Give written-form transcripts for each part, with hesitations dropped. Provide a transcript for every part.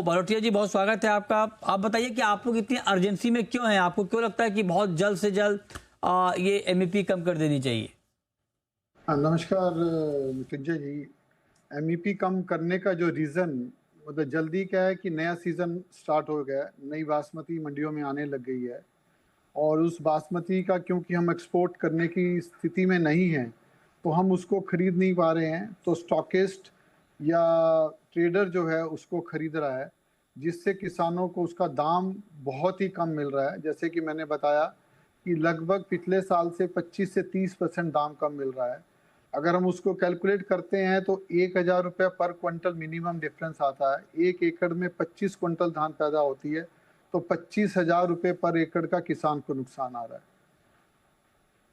बालोटिया जी, बहुत स्वागत है आपका। आप बताइए कि आप लोग इतनी अर्जेंसी में क्यों हैं? आपको क्यों लगता है कि बहुत जल्द से जल्द ये एमईपी कम कर देनी चाहिए? नमस्कार मृत्युंजय जी। एमईपी कम करने का जो रीज़न, मतलब जल्दी क्या है कि नया सीज़न स्टार्ट हो गया है, नई बासमती मंडियों में आने लग गई है और उस बासमती का क्योंकि हम एक्सपोर्ट करने की स्थिति में नहीं हैं, तो हम उसको खरीद नहीं पा रहे हैं, तो स्टॉकिस्ट या ट्रेडर जो है उसको खरीद रहा है, जिससे किसानों को उसका दाम बहुत ही कम मिल रहा है। जैसे कि मैंने बताया कि लगभग पिछले साल से 25 से 30% दाम कम मिल रहा है। अगर हम उसको कैलकुलेट करते हैं तो 1000 रुपये पर क्विंटल मिनिमम डिफरेंस आता है। 1 एकड़ में 25 क्विंटल धान पैदा होती है, तो 25,000 रुपये पर एकड़ का किसान को नुकसान आ रहा है।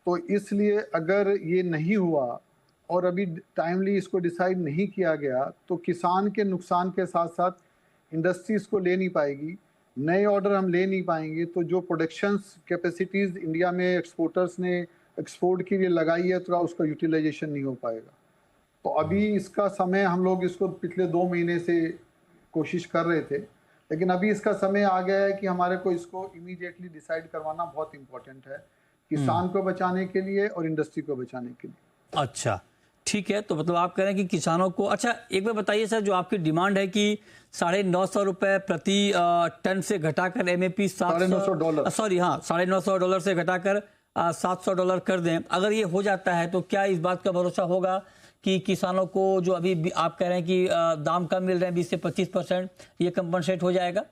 तो इसलिए अगर ये नहीं हुआ और अभी टाइमली इसको डिसाइड नहीं किया गया, तो किसान के नुकसान के साथ साथ इंडस्ट्री इसको ले नहीं पाएगी, नए ऑर्डर हम ले नहीं पाएंगे, तो जो प्रोडक्शंस कैपेसिटीज़ इंडिया में एक्सपोर्टर्स ने एक्सपोर्ट के लिए लगाई है, तो उसका यूटिलाइजेशन नहीं हो पाएगा। तो अभी इसका समय, हम लोग इसको पिछले 2 महीने से कोशिश कर रहे थे, लेकिन अभी इसका समय आ गया है कि हमारे को इसको इमीडिएटली डिसाइड करवाना बहुत इम्पोर्टेंट है, किसान को बचाने के लिए और इंडस्ट्री को बचाने के लिए। अच्छा, ठीक है। तो मतलब आप कह रहे हैं कि किसानों को, अच्छा एक बार बताइए सर, जो आपकी डिमांड है कि 950 रुपये प्रति टन से घटाकर एमएपी $950, सॉरी हाँ, $950 से घटाकर $700 कर दें, अगर ये हो जाता है तो क्या इस बात का भरोसा होगा कि किसानों को जो अभी आप कह रहे हैं कि दाम कम मिल रहे हैं 20 से 25%, ये कंपनसेट हो जाएगा?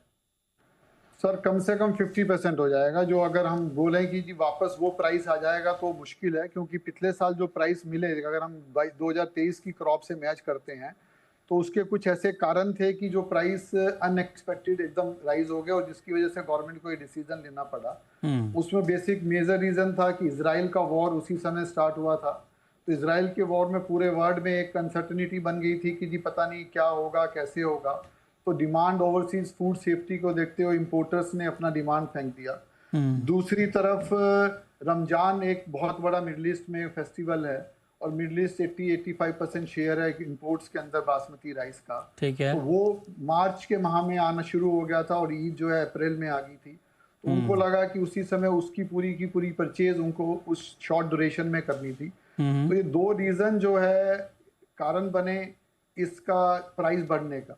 सर कम से कम 50% हो जाएगा। जो अगर हम बोलें कि जी वापस वो प्राइस आ जाएगा तो मुश्किल है, क्योंकि पिछले साल जो प्राइस मिले, अगर हम 2023 की क्रॉप से मैच करते हैं, तो उसके कुछ ऐसे कारण थे कि जो प्राइस अनएक्सपेक्टेड एकदम राइज हो गए और जिसकी वजह से गवर्नमेंट को ये डिसीजन लेना पड़ा। उसमें बेसिक मेजर रीजन था कि इजराइल का वॉर उसी समय स्टार्ट हुआ था, तो इजराइल के वॉर में पूरे वर्ल्ड में एक अनसर्टनिटी बन गई थी कि जी पता नहीं क्या होगा, कैसे होगा। तो डिमांड, ओवरसीज फूड सेफ्टी को देखते हुए इंपोर्टर्स ने अपना डिमांड फेंक दिया। दूसरी तरफ रमजान एक बहुत बड़ा मिडिल ईस्ट में फेस्टिवल है और मिडिल ईस्ट 80-85% शेयर है इंपोर्ट्स के अंदर बासमती राइस का। ठीक है। तो वो मार्च के माह में आना शुरू हो गया था और ईद जो है अप्रैल में आ गई थी, तो उनको लगा कि उसी समय उसकी पूरी की पूरी परचेज उनको उस शॉर्ट ड्यूरेशन में करनी थी। तो ये 2 रीजन जो है कारण बने इसका प्राइस बढ़ने का।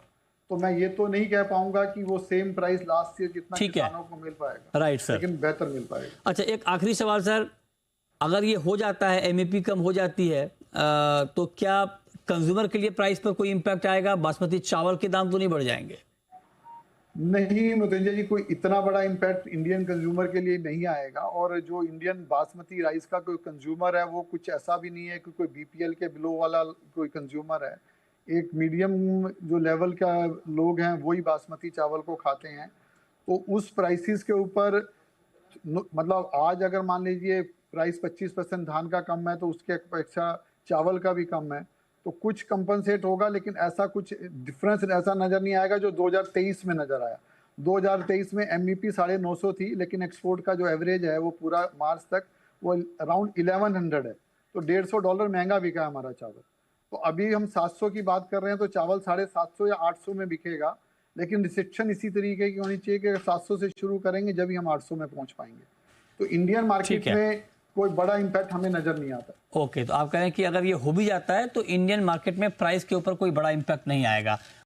तो मैं ये तो नहीं कह पाऊंगा कि वो सेम प्राइस लास्ट ईयर जितना किसानों को मिल पाएगा, राइट सर, लेकिन बेहतर मिल पाएगा। अच्छा, एक आखिरी सवाल सर, अगर ये हो जाता है, एमएपी कम हो जाती है, तो क्या कंज्यूमर के लिए प्राइस पर कोई इम्पैक्ट आएगा? बासमती चावल के दाम तो नहीं बढ़ जाएंगे? नहीं मृत्युंजय जी, कोई इतना बड़ा इम्पैक्ट इंडियन कंज्यूमर के लिए नहीं आएगा। और जो इंडियन बासमती राइस का कोई कंज्यूमर है, वो कुछ ऐसा भी नहीं है कि कोई बीपीएल के बिलो वाला कोई कंज्यूमर है। एक मीडियम जो लेवल का लोग हैं वही बासमती चावल को खाते हैं। तो उस प्राइसेस के ऊपर, मतलब आज अगर मान लीजिए प्राइस 25% धान का कम है, तो उसके अपेक्षा चावल का भी कम है, तो कुछ कंपनसेट होगा, लेकिन ऐसा कुछ डिफरेंस ऐसा नज़र नहीं आएगा जो 2023 में नज़र आया। 2023 में एमईपी 950 थी, लेकिन एक्सपोर्ट का जो एवरेज है वो पूरा मार्च तक वो अराउंड 1100 है, तो $150 महंगा बिका है हमारा चावल। तो अभी हम 700 की बात कर रहे हैं, तो चावल 750 या 800 में बिकेगा, लेकिन रिसेप्शन इसी तरीके की होनी चाहिए कि अगर 700 से शुरू करेंगे जब ही हम 800 में पहुंच पाएंगे। तो इंडियन मार्केट में कोई बड़ा इंपैक्ट हमें नजर नहीं आता। ओके, तो आप कह रहे हैं कि अगर ये हो भी जाता है तो इंडियन मार्केट में प्राइस के ऊपर कोई बड़ा इंपैक्ट नहीं आएगा।